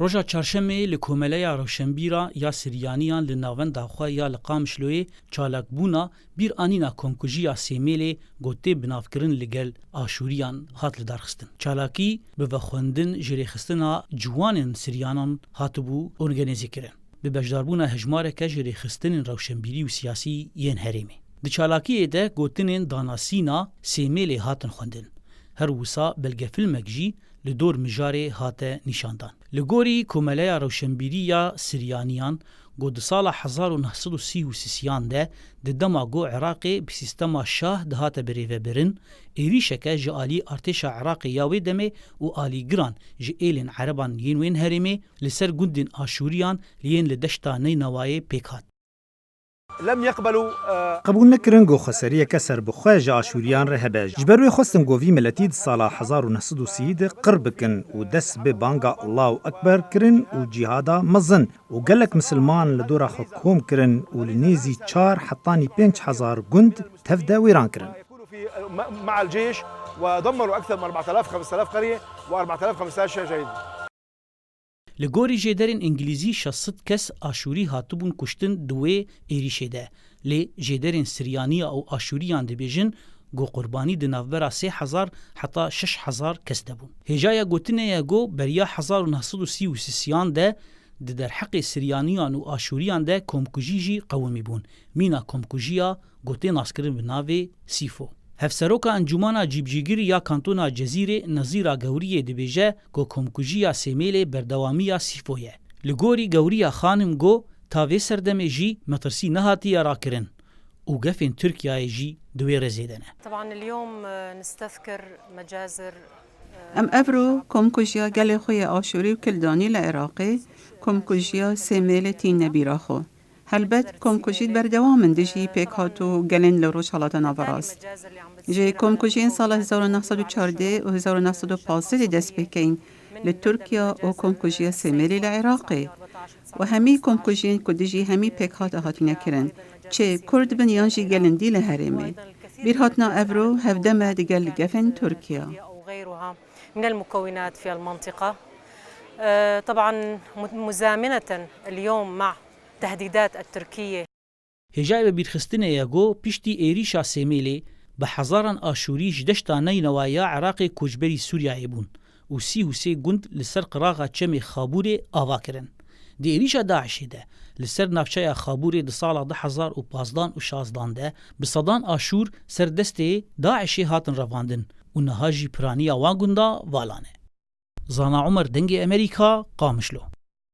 Roja çarşemê li komeleya Rewşenbîra ya Siryaniyan li navenda xwe ya li Qamişloyê çalakbûna bir anîna komkujiya Sêmêlê gotê binavkirin li gel Aşûriyan hat li darxistin. Çalakî bi vexwendin ji rêxistina ciwanên Siryanan hatibû organîzekirin. Bi bejdarbûna hejmareke ji rêxistinên rewşenbîrî û siyasî yên herêmê. Di çalakiyê de gotinên danasîna Sêmêlê hatin xwendin. Her wisa belgefilmek jî li dor mijarê hate nîşandan. Li gorî komeleya rewşenbîrî ya Siryaniyan got di sala 1933 de di dema got Iraqê bi sîstema şah dihate birêvebirin, êrîşeke ji alî artêşa Iraqê ya wê demê û alîgiran ji êlên Ereban yên wên herêmê li ser gundên Aşûriyan li yên li deşta Neynewayê pêk hat. قبول نکرن گو خسریه که سر بخواه جا آشوریان ره هبه جبروی خواستن گووی ملتی دی سالا 1930 قرب کن و دست به بانگا الله اکبر کرن و جهادا مزن و گلک مسلمان لدورا حکوم کرن و لنیزی 4 حطانی 5000 گند تفده ویران کرن. مع الجيش ودمروا أكثر من 4000 5000 قرية و4000 5000 شارع جديد. Li gorî jêderên İngilîzî 600 kes Aşûrî hatibûn kuştin di wê êrişê de. Lê jêderên Siryaniya û Aşûriyan dibêjin got qurbanî di navbera 3000 heta 6000 kes debûn. Hêjaya gotinê ye got beriya 1933 de di derheqê Siryaniyan û Aşûriyan de komkujî jî qewimî bûn. Mîna komkujiya gotê naskirin bi navê Sîfo. Hevseroka Encumana Cîbcîgirî ya Kantona Cezîrê Nezîra Gewriyê dibêje ku komkujiya Sêmêlê berdewamiya Sîfo ye. Li gorî Gewriya Xanim got ta vê serdemê jî metirsî nehatiye rakirin û gefên Tirkiyeyê jî di wê rezê de ne. ام افرو کمکوژیا گل خوی آشوری و کلدانی لعراقی کمکوژیا سیمیل تین نبیرا خو. هلبت کمکوژید بردوام اندیجی پیکاتو گلین لروش حالات ناوراست. جه کمکوژین سال 1914 و 1915 دست بکین لترکیا و کمکوژیا سیمیلی لعراقی. و همی کمکوژین کدیجی همی پیکات هاتینه کرن. چه کرد بنیانجی گلندی لحریمه. بیر هاتنا افرو هفدمه دیگل گفن ترکیا. من المكونات في المنطقة طبعا مزامنة اليوم مع تهديدات التركية. هجای به بیرخستنه یا گو پشتی ایریشا سیمیلی به هزاران آشوری جدشتا نینوایا عراق کوچبری سوریای بون و 33 گند لسر قراغا چم خابور آوا کرن. دی ایریشا داعشی ده لسر نافچه خابور د سال 2015 و 16 ده به صدان آشور سر دسته داعشی هاتن رواندن و نهاجی پرانی وان گندا والانه. زانا عمر دنگ امریکا قامشلو.